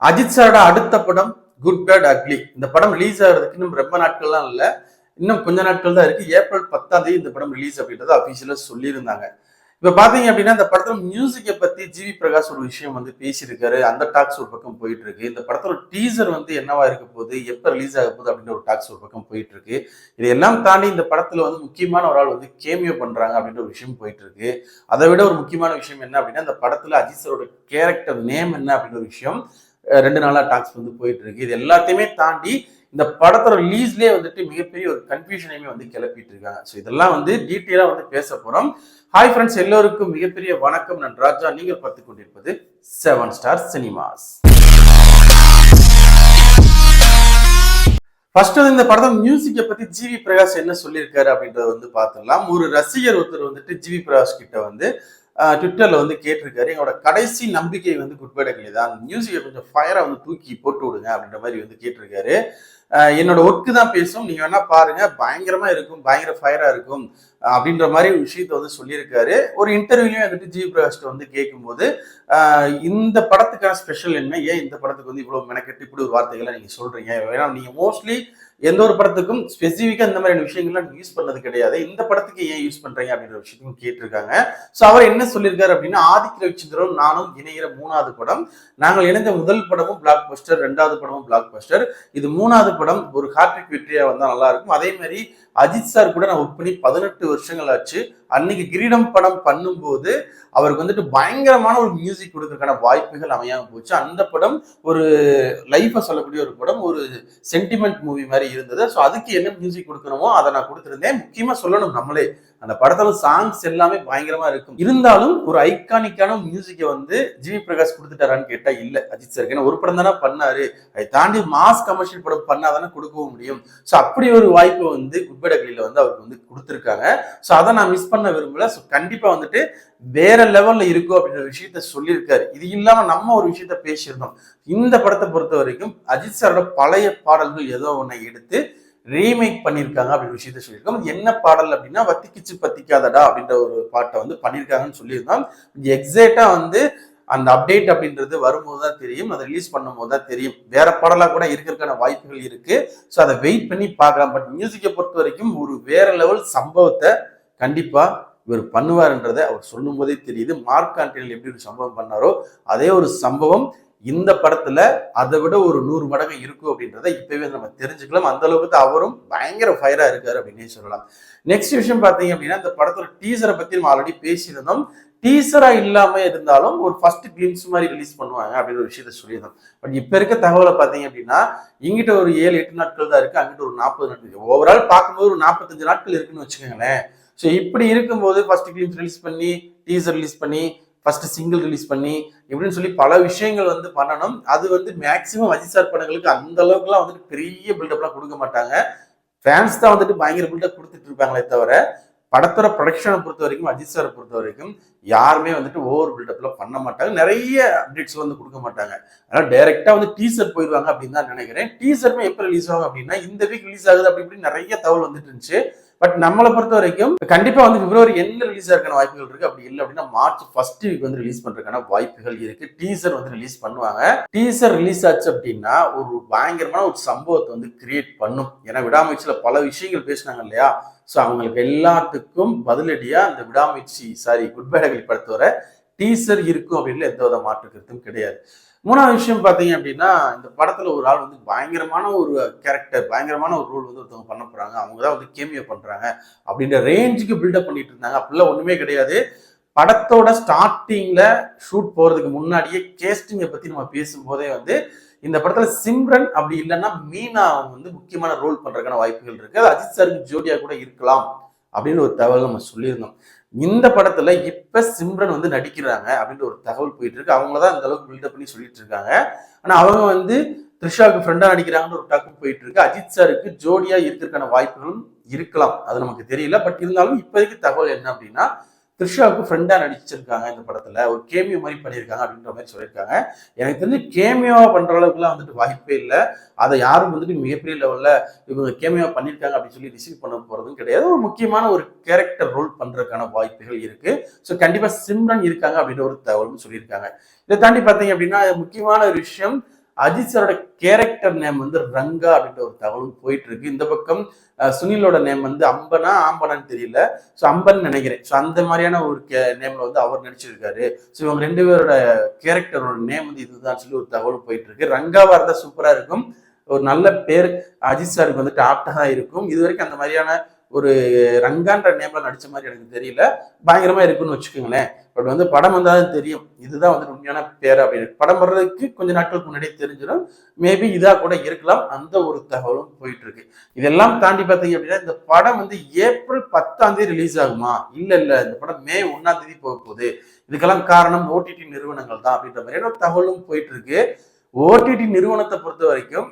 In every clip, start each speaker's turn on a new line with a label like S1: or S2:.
S1: அஜித் சாரோட அடுத்த படம் குட் பேட் அக்லி. இந்த படம் ரிலீஸ் ஆகிறதுக்கு இன்னும் ரொம்ப நாட்கள்லாம் இல்லை, இன்னும் கொஞ்ச நாட்கள் தான் இருக்கு. ஏப்ரல் 10ஆம் தேதி இந்த படம் ரிலீஸ் அப்படின்றத அபிஷியலா சொல்லியிருந்தாங்க. இப்ப பாத்தீங்க அப்படின்னா இந்த படத்துல மியூசிக்கை பத்தி ஜிவி பிரகாஷ் ஒரு விஷயம் வந்து பேசியிருக்காரு. அந்த டாக்ஸ் ஒரு பக்கம் போயிட்டு இருக்கு. இந்த படத்தோட டீசர் வந்து என்னவா இருக்க போகுது, எப்ப ரிலீஸ் ஆக போகுது அப்படின்ற ஒரு டாக்ஸ் ஒரு பக்கம் போயிட்டு இருக்கு. இதெல்லாம் தாண்டி இந்த படத்துல வந்து முக்கியமான ஒரு ஆள் வந்து கேமியோ பண்றாங்க அப்படின்ற ஒரு விஷயம் போயிட்டு இருக்கு. அதை விட ஒரு முக்கியமான விஷயம் என்ன அப்படின்னா இந்த படத்துல அஜித் சாரோட கேரக்டர் நேம் என்ன அப்படின்ற ஒரு விஷயம் 2 நாளா டாக்ஸ் வந்து போயிட்டு இருக்கு. இது எல்லாத்தையுமே தாண்டி இந்த படத்தோட ரிலீஸ்லயே வந்துட்டு மிகப்பெரிய ஒரு கன்ஃபியூஷனையுமே வந்து கிளப்பிட்டு இருக்காங்க. ஸோ இதெல்லாம் வந்து டீட்டெயிலா வந்து பேச போறோம். ஹாய் ஃப்ரெண்ட்ஸ், எல்லோருக்கும் மிகப்பெரிய வணக்கம். நான் ராஜா, நீங்கள் பார்த்துக் கொண்டிருப்பது 7 ஸ்டார் சினிமாஸ். ஃபர்ஸ்ட் வந்து இந்த படத்தோட மியூசிக்கை பத்தி ஜிவி பிரகாஷ் என்ன சொல்லியிருக்காரு அப்படின்றத வந்து பார்த்துடலாம். ஒரு ரசிகர் ஒருத்தர் வந்துட்டு ஜிவி பிரகாஷ் கிட்ட வந்து ட்விட்டர்ல வந்து கேட்டிருக்காரு, எங்களோட கடைசி நம்பிக்கை வந்து குட் பை அக்லி தான், மியூசிக்கை கொஞ்சம் ஃபயரா வந்து தூக்கி போட்டு விடுங்க அப்படின்ற மாதிரி வந்து கேட்டிருக்காரு. என்னோட ஒர்க்கு தான் பேசும், நீங்க வேணா பாருங்க, பயங்கரமா இருக்கும், பயங்கர ஃபயரா இருக்கும் அப்படின்ற மாதிரி ஒரு விஷயத்த வந்து சொல்லியிருக்காரு. ஒரு இன்டர்வியூலயும் வந்துட்டு ஜிவி பிரகாஷ்ட வந்து கேட்கும்போது இந்த படத்துக்கான ஸ்பெஷல் என்ன, ஏன் இந்த படத்துக்கு வந்து இவ்வளவு மெனக்கெட்டு இப்படி ஒரு வார்த்தைகளை நீங்க சொல்றீங்க, ஏன்னா நீங்க மோஸ்ட்லி எந்த ஒரு படத்துக்கும் ஸ்பெசிஃபிக்கா இந்த மாதிரியான விஷயங்கள்லாம் யூஸ் பண்ணது கிடையாது, இந்த படத்துக்கு ஏன் யூஸ் பண்றீங்க அப்படின்ற விஷயத்தையும் கேட்டிருக்காங்க. ஸோ அவர் என்ன சொல்லியிருக்காரு அப்படின்னா, ஆதித்ய ரவிச்சந்திரன் நானும் இணைகிற 3வது படம், நாங்கள் இணைந்த முதல் படமும் பிளாக் பஸ்டர், 2வது படமும் பிளாக் பஸ்டர், இது 3வது படம் ஒரு ஹாட்ரிக் வெற்றியா வந்தா நல்லா இருக்கும். அதே மாதிரி அஜித் சார் கூட நான் ஒர்க் பண்ணி 18 வருஷங்கள் ஆச்சு. அன்னைக்கு கிரீடம் படம் பண்ணும்போது அவருக்கு வந்துட்டு பயங்கரமான ஒரு மியூசிக் கொடுக்கறதுக்கான வாய்ப்புகள் அமையாம போச்சு. அந்த படம் ஒரு லைஃபை சொல்லக்கூடிய ஒரு படம், ஒரு சென்டிமெண்ட் மூவி மாதிரி இருந்தது. ஸோ அதுக்கு என்ன மியூசிக் கொடுக்கணுமோ அதை நான் கொடுத்துருந்தேன். முக்கியமா சொல்லணும், நம்மளே அந்த படத்துல சாங்ஸ் எல்லாமே பயங்கரமா இருக்கும். இருந்தாலும் ஒரு ஐகானிக்கான மியூசிக்கை வந்து ஜிவி பிரகாஷ் கொடுத்துட்டாரான்னு கேட்டா இல்ல அஜித் சார். ஏன்னா ஒரு படம் தானே பண்ணாரு, அதை தாண்டி மாஸ் கமர்ஷியல் படம் பண்ணாதானே கொடுக்கவும் முடியும். ஸோ அப்படி ஒரு வாய்ப்பை வந்து குட் பை அக்லில வந்து அவருக்கு வந்து கொடுத்துருக்காங்க. ஸோ அதை நான் மிஸ் பண்ண விரும்பல. ஸோ கண்டிப்பா வந்துட்டு வேற லெவல்ல இருக்கும் அப்படின்ற விஷயத்த சொல்லியிருக்காரு. இது இல்லாம நம்ம ஒரு விஷயத்த பேசியிருந்தோம். இந்த படத்தை பொறுத்த வரைக்கும் அஜித் சாரோட பழைய பாடல்கள் ஏதோ ஒன்றை எடுத்து ரீமேக் பண்ணியிருக்காங்க அப்படின்ற விஷயத்த சொல்லியிருக்கோம். என்ன பாடல் அப்படின்னா வத்திக்கிச்சு பத்திக்காதடா அப்படின்ற ஒரு பாட்டை வந்து பண்ணியிருக்காங்கன்னு சொல்லியிருந்தோம். எக்ஸாக்டா வந்து அந்த அப்டேட் அப்படின்றது வரும்போது தான் தெரியும், அதை ரிலீஸ் பண்ணும் போது தான் தெரியும். வேற பாடலா கூட இருக்கிறதுக்கான வாய்ப்புகள் இருக்கு. ஸோ அதை வெயிட் பண்ணி பார்க்கலாம். பட் மியூசிக்கை பொறுத்த வரைக்கும் ஒரு வேற லெவல் சம்பவத்தை கண்டிப்பா இவர் பண்ணுவார்ன்றதை அவர் சொல்லும் போதே தெரியுது. மார்க் ஆண்டனியில் எப்படி ஒரு சம்பவம் பண்ணாரோ அதே ஒரு சம்பவம் இந்த படத்துல அதை விட ஒரு 100 மடங்கு இருக்கும் அப்படின்றத இப்பவே நம்ம தெரிஞ்சுக்கலாம். அந்த அளவுக்கு அவரும் பயங்கர ஃபயரா இருக்காரு அப்படின்னு சொல்லலாம். நெக்ஸ்ட் விஷயம் பாத்தீங்க அப்படின்னா இந்த படத்தோட டீசரை பத்தி நம்ம ஆல்ரெடி பேசியிருந்தோம். டீசரா இல்லாம இருந்தாலும் ஒரு ஃபர்ஸ்ட் கிளிம்ஸ் மாதிரி ரிலீஸ் பண்ணுவாங்க அப்படின்னு ஒரு விஷயத்த சொல்லியிருந்தோம். பட் இப்ப இருக்க தகவலை பாத்தீங்க அப்படின்னா இங்கிட்ட ஒரு 7-8 நாட்கள் தான் இருக்கு, அங்கிட்ட ஒரு 40 நாட்கள், ஓவரால் பார்க்கும்போது ஒரு 45 நாட்கள் இருக்குன்னு வச்சுக்கோங்களேன். ஸோ இப்படி இருக்கும்போது ஃபர்ஸ்ட் கிளிம்ஸ் ரிலீஸ் பண்ணி, டீசர் ரிலீஸ் பண்ணி, ஃபர்ஸ்ட் சிங்கிள் ரிலீஸ் பண்ணி இப்படின்னு சொல்லி பல விஷயங்கள் வந்து பண்ணணும். அது வந்து மேக்சிமம் அஜித் சார் படங்களுக்கு அந்த அளவுக்குலாம் வந்துட்டு பெரிய பில்டப்லாம் கொடுக்க மாட்டாங்க. ஃபேன்ஸ் தான் வந்துட்டு பயங்கர பில்டப் கொடுத்துட்டு இருப்பாங்களே தவிர படத்தோட ப்ரொடக்ஷனை பொறுத்த வரைக்கும் அஜித் சாரை பொறுத்த வரைக்கும் யாருமே வந்துட்டு ஓவர் பில்டப்லாம் பண்ண மாட்டாங்க, நிறைய அப்டேட்ஸ் வந்து கொடுக்க மாட்டாங்க. அதனால டைரக்டா வந்து டீசர் போயிடுவாங்க அப்படின்னு தான் நினைக்கிறேன். டீசருமே எப்போ ரிலீஸ் ஆகும் அப்படின்னா இந்த வீக் ரிலீஸ் ஆகுது அப்படி இப்படி நிறைய தகவல் வந்துட்டு இருந்துச்சு. பட் நம்மளை பொறுத்த வரைக்கும் கண்டிப்பா வந்து பிப்ரவரி எண்ட்ல ரிலீஸ் ஆகிறதுக்கான வாய்ப்புகள் இருக்கு. அப்படி இல்லை அப்படின்னா மார்ச் ஃபர்ஸ்ட் வீக் வந்து ரிலீஸ் பண்றதுக்கான வாய்ப்புகள் இருக்கு. டீசர் வந்து ரிலீஸ் பண்ணுவாங்க. டீசர் ரிலீஸ் ஆச்சு அப்படின்னா ஒரு பயங்கரமான ஒரு சம்பவத்தை வந்து கிரியேட் பண்ணும். ஏன்னா விடாமுயற்சியில பல விஷயங்கள் பேசினாங்க இல்லையா. ஸோ அவங்களுக்கு எல்லாத்துக்கும் பதிலடியா அந்த விடாமுயற்சி குட் பை அக்லி படத்தோட டீசர் இருக்கும் அப்படின்னு எந்த வித மாற்று கருத்தும் கிடையாது. 3வது விஷயம் பார்த்தீங்க அப்படின்னா இந்த படத்துல ஒரு ஆள் வந்து பயங்கரமான ஒரு கேரக்டர், பயங்கரமான ஒரு ரோல் வந்து ஒருத்தவங்க பண்ண போறாங்க, அவங்க தான் வந்து கேமியோ பண்றாங்க அப்படின்ற ரேஞ்சுக்கு பில்டப் பண்ணிட்டு இருந்தாங்க. அப்படிலாம் ஒண்ணுமே கிடையாது. படத்தோட ஸ்டார்டிங்ல ஷூட் போறதுக்கு முன்னாடியே கேஸ்டிங்கை பத்தி நம்ம பேசும்போதே வந்து இந்த படத்துல சிம்ரன் அப்படி இல்லைன்னா மீனா வந்து முக்கியமான ரோல் பண்றதுக்கான வாய்ப்புகள் இருக்கு. அது அஜித் சாருக்கு ஜோடியா கூட இருக்கலாம் அப்படின்னு ஒரு தகவல் நம்ம சொல்லியிருந்தோம். இந்த படத்துல இப்ப சிம்ரன் வந்து நடிக்கிறாங்க அப்படின்ற ஒரு தகவல் போயிட்டு இருக்கு. அவங்களதான் இந்த அளவுக்கு பில்டப் பண்ணி சொல்லிட்டு இருக்காங்க. ஆனா அவங்க வந்து த்ரிஷாவுக்கு ஃப்ரெண்டா நடிக்கிறாங்கன்னு ஒரு டாக்கும் போயிட்டு இருக்கு. அஜித் சாருக்கு ஜோடியா இருக்கிறதுக்கான வாய்ப்புகளும் இருக்கலாம், அது நமக்கு தெரியல. பட் இருந்தாலும் இப்போதைக்கு தகவல் என்ன அப்படின்னா த்ரிஷாவுக்கு ஃப்ரெண்டா நடிச்சிருக்காங்க, இந்த படத்துல ஒரு கேமியோ மாதிரி பண்ணியிருக்காங்க அப்படின்ற மாதிரி சொல்லியிருக்காங்க. எனக்கு தெரிஞ்சு கேமியோவா பண்ற அளவுக்குலாம் வந்துட்டு வாய்ப்பே இல்லை. அதை யாரும் வந்துட்டு மிகப்பெரிய லெவல்ல இவங்க கேமியோவா பண்ணியிருக்காங்க அப்படின்னு சொல்லி ரிசீவ் பண்ண போறதும் கிடையாது. ஒரு முக்கியமான ஒரு கேரக்டர் ரோல் பண்றதுக்கான வாய்ப்புகள் இருக்கு. ஸோ கண்டிப்பா சிம்ரன் இருக்காங்க அப்படின்ற ஒரு தகவலும் சொல்லியிருக்காங்க. இதை தாண்டி பார்த்தீங்க அப்படின்னா முக்கியமான ஒரு விஷயம், அஜித் சாரோட கேரக்டர் நேம் வந்து ரங்கா அப்படின்ற ஒரு தகவலும் போயிட்டு இருக்கு. இந்த பக்கம் சுனிலோட நேம் வந்து அம்பனா ஆம்பனான்னு தெரியல. ஸோ அம்பன் நினைக்கிறேன். ஸோ அந்த மாதிரியான ஒரு நேம்ல வந்து அவர் நடிச்சிருக்காரு. ஸோ இவங்க 2 பேரோட கேரக்டரோட நேம் வந்து இதுதான் சொல்லி ஒரு தகவல் போயிட்டு இருக்கு. ரங்காவா இருந்தா சூப்பரா இருக்கும். ஒரு நல்ல பேர் அஜித் சாருக்கு வந்துட்டு ஆப்டா தான் இருக்கும். இது வரைக்கும் அந்த மாதிரியான ஒரு ரங்கான்ற நேம்ல நடிச்ச மாதிரி எனக்கு தெரியல. பயங்கரமா இருக்குன்னு வச்சுக்கோங்களேன். பட் வந்து படம் வந்தாலும் தெரியும் இதுதான் வந்து உண்மையான பேர் அப்படின்னு. படம் வர்றதுக்கு கொஞ்ச நாட்களுக்கு முன்னாடியே தெரிஞ்சிடும். மேபி இதா கூட இருக்கலாம். அந்த ஒரு தகவலும் போயிட்டு இருக்கு. இதெல்லாம் தாண்டி பார்த்தீங்க அப்படின்னா இந்த படம் வந்து ஏப்ரல் 10ஆம் தேதி ரிலீஸ் ஆகுமா? இல்ல இந்த படம் மே 1ஆம் தேதி போக போகுது. இதுக்கெல்லாம் காரணம் ஓடிடி நிறுவனங்கள் தான் அப்படின்ற மாதிரியான தகவலும் போயிட்டு இருக்கு. ஓடிடி நிறுவனத்தை பொறுத்த வரைக்கும்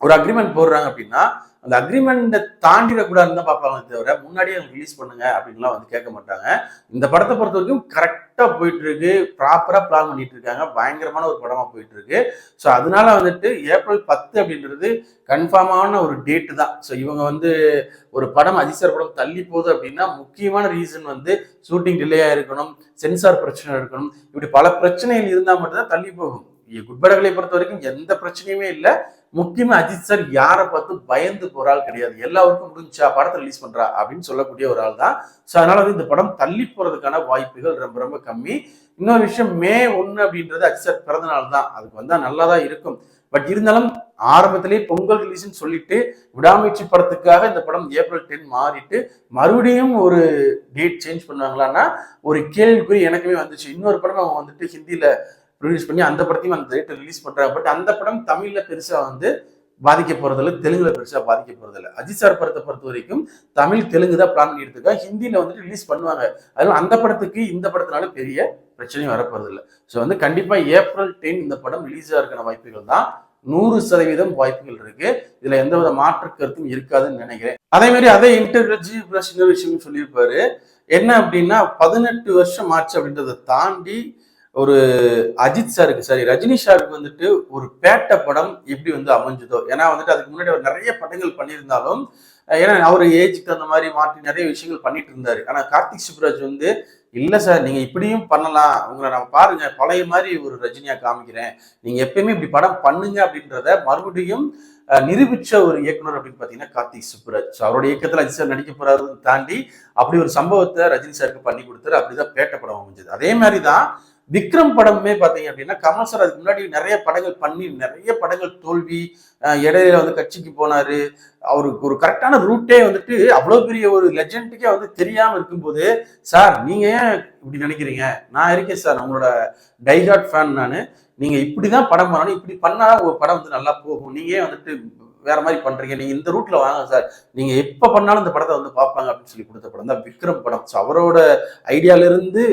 S1: ஒரு அக்ரிமெண்ட் போடுறாங்க அப்படின்னா அந்த அக்ரிமெண்ட்டை தாண்டிடக்கூடாதுன்னு தான் பார்ப்பாங்க தவிர முன்னாடியே ரிலீஸ் பண்ணுங்க அப்படின்லாம் வந்து கேட்க மாட்டாங்க. இந்த படத்தை பொறுத்த வரைக்கும் கரெக்டாக போயிட்டு இருக்கு, ப்ராப்பராக பிளான் பண்ணிட்டு இருக்காங்க. பயங்கரமான ஒரு படமா போயிட்டு இருக்கு. ஸோ அதனால வந்துட்டு ஏப்ரல் 10 அப்படின்றது கன்ஃபார்மான ஒரு டேட்டு தான். ஸோ இவங்க வந்து ஒரு படம் அஜித் சார் படம் தள்ளி போகுது அப்படின்னா முக்கியமான ரீசன் வந்து ஷூட்டிங் டிலே இருக்கணும், சென்சார் பிரச்சனை இருக்கணும், இப்படி பல பிரச்சனைகள் இருந்தால் மட்டும்தான் தள்ளி போகும். குட்படகளை பொறுத்த வரைக்கும் எந்த பிரச்சனையுமே இல்லை. முக்கியமா அஜித் சார் யாரை பார்த்து பயந்து போற ஆள் கிடையாது. எல்லாருக்கும் முடிஞ்சா படத்தை ரிலீஸ் பண்றா அப்படின்னு சொல்லக்கூடிய ஒரு ஆள் தான். ஸோ அதனால வந்து இந்த படம் தள்ளி போறதுக்கான வாய்ப்புகள் ரொம்ப ரொம்ப கம்மி. இன்னொரு விஷயம் மே 1 அப்படின்றது அஜித் சார் பிறந்த நாள் தான். அதுக்கு வந்தா நல்லா தான் இருக்கும். பட் இருந்தாலும் ஆரம்பத்திலேயே பொங்கல் ரிலீஸ்ன்னு சொல்லிட்டு விடாமுயற்சி படத்துக்காக இந்த படம் ஏப்ரல் 10 மாறிட்டு மறுபடியும் ஒரு டேட் சேஞ்ச் பண்ணுவாங்களான்னா ஒரு கேள்விக்குறி எனக்குமே வந்துச்சு. இன்னொரு படம் அவங்க வந்துட்டு ஹிந்தியில ரிலீஸ் பண்ணி அந்த படத்தையும் அந்த டேட் ரிலீஸ் பண்றாங்க. பட் அந்த படம் தமிழ்ல பெருசா வந்து பாதிக்க போறதில்ல, தெலுங்குல பெருசா பாதிக்க போறதில்ல. அஜித் சார் படத்தை பொறுத்த வரைக்கும் தமிழ் தெலுங்கு தான் பிளான் பண்ணிட்டு இருக்கா. ஹிந்தியில வந்துட்டு ரிலீஸ் பண்ணுவாங்க. அதனால அந்த படத்துக்கு இந்த படத்தினால பெரிய பிரச்சனையும் வரப்போறதில்லை. ஸோ வந்து கண்டிப்பா ஏப்ரல் 10 இந்த படம் ரிலீஸ் ஆகிறதுக்கான வாய்ப்புகள் தான் 100% வாய்ப்புகள் இருக்கு. இதுல எந்தவித மாற்று கருத்தும் இருக்காதுன்னு நினைக்கிறேன். அதே மாதிரி அதே இன்டர்வியூ இன்னொரு விஷயம் சொல்லியிருப்பாரு. என்ன அப்படின்னா 18 வருஷம் ஆச்சு அப்படின்றத தாண்டி ஒரு அஜித் சாருக்கு சரி ரஜினி சாருக்கு வந்துட்டு ஒரு பேட்ட படம் எப்படி வந்து அமைஞ்சதோ. ஏன்னா வந்துட்டு அதுக்கு முன்னாடி அவர் நிறைய படங்கள் பண்ணியிருந்தாலும் ஏன்னா அவர் ஏஜுக்கு தகுந்த மாதிரி மாற்றி நிறைய விஷயங்கள் பண்ணிட்டு இருந்தாரு. ஆனா கார்த்திக் சுப்ராஜ் வந்து இல்ல சார் நீங்க இப்படியும் பண்ணலாம், உங்களை நம்ம பாருங்க பழைய மாதிரி ஒரு ரஜினியா காமிக்கிறேன், நீங்க எப்பயுமே இப்படி படம் பண்ணுங்க அப்படின்றத மறுபடியும் நிரூபிச்ச ஒரு இயக்குனர் அப்படின்னு பாத்தீங்கன்னா கார்த்திக் சுப்ராஜ். ஸோ அவருடைய இயக்கத்தில் அஜித் சார் நடிக்க போறாருன்னு தாண்டி அப்படி ஒரு சம்பவத்தை ரஜினி சாருக்கு பண்ணி கொடுத்தாரு. அப்படிதான் பேட்ட படம் அமைஞ்சது. அதே மாதிரிதான் விக்ரம் படமே பாத்தீங்க அப்படின்னா கமல் சார் அதுக்கு முன்னாடி நிறைய படங்கள் பண்ணி நிறைய படங்கள் தோல்வி, இடையில வந்து கட்சிக்கு போனாரு. அவருக்கு ஒரு கரெக்டான ரூட்டே வந்துட்டு அவ்வளவு பெரிய ஒரு லெஜெண்டுக்கே வந்து தெரியாம இருக்கும்போது சார் நீங்க ஏன் இப்படி நினைக்கிறீங்க, நான் இருக்கேன் சார் உங்களோட டைஹார்ட் ஃபேன் நானு, நீங்க இப்படிதான் படம் பண்ணணும், இப்படி பண்ணா ஒரு படம் வந்து நல்லா போகும், நீங்க ஏன் வந்துட்டு வேற மாதிரி பண்றீங்க, நீங்க இந்த ரூட்ல வாங்க சார், நீங்க எப்ப பண்ணாலும் இந்த படத்தை வந்து பார்ப்பாங்க அப்படின்னு சொல்லி கொடுத்த படம் தான் விக்ரம் படம். ஸோ அவரோட ஐடியால இருந்து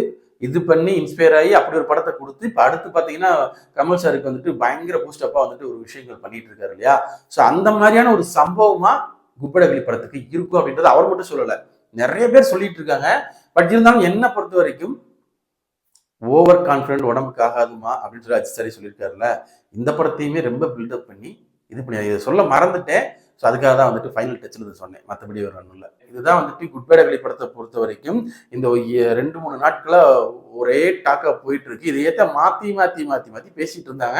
S1: இது பண்ணி இன்ஸ்பயர் ஆகி அப்படி ஒரு படத்தை கொடுத்து இப்ப அடுத்து பாத்தீங்கன்னா கமல் சாருக்கு வந்துட்டு பயங்கர பூஸ்டப்பா வந்துட்டு ஒரு விஷயங்கள் பண்ணிட்டு இருக்காரு இல்லையா. சோ அந்த மாதிரியான ஒரு சம்பவமா குப்படகிளி படத்துக்கு இருக்கும் அப்படின்றது அவர் மட்டும் சொல்லல, நிறைய பேர் சொல்லிட்டு இருக்காங்க. பட் இருந்தாலும் என்ன பொறுத்த வரைக்கும் ஓவர் கான்பிடன்ட் உடம்புக்கு ஆகாதுமா அப்படின்னு சொல்லி அஜித் சாரி சொல்லியிருக்காருல்ல, இந்த படத்தையுமே ரொம்ப பில்டப் பண்ணி இது பண்ணி இதை சொல்ல மறந்துட்டேன். ஸோ அதுக்காக தான் வந்துட்டு ஃபைனல் டச்சில் இது சொன்னேன், மற்றபடி ஒரு ஒன்றும் இல்லை. இதுதான் வந்துட்டு குட்பேட் அகலி படத்தை பொறுத்த வரைக்கும் இந்த 2-3 நாட்களாக ஒரே டாக்காக போயிட்டு இருக்கு. இதையேற்ற மாற்றி பேசிட்டு இருந்தாங்க.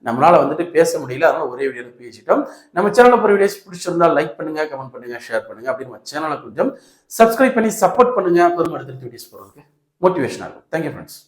S1: நம்மளால வந்துட்டு பேச முடியல, அதனால ஒரே வீடியோவில் பேசிட்டோம். நம்ம சேனலில் போகிற வீடியோஸ் பிடிச்சிருந்தா லைக் பண்ணுங்க, கமெண்ட் பண்ணுங்க, ஷேர் பண்ணுங்க. அப்படி நம்ம சேனலை கொஞ்சம் சப்ஸ்கிரைப் பண்ணி சப்போர்ட் பண்ணுங்க. அப்போ அடுத்த வீடியோஸ் போகிறதுக்கு மோட்டிவேஷனாக இருக்கும். Thank you friends.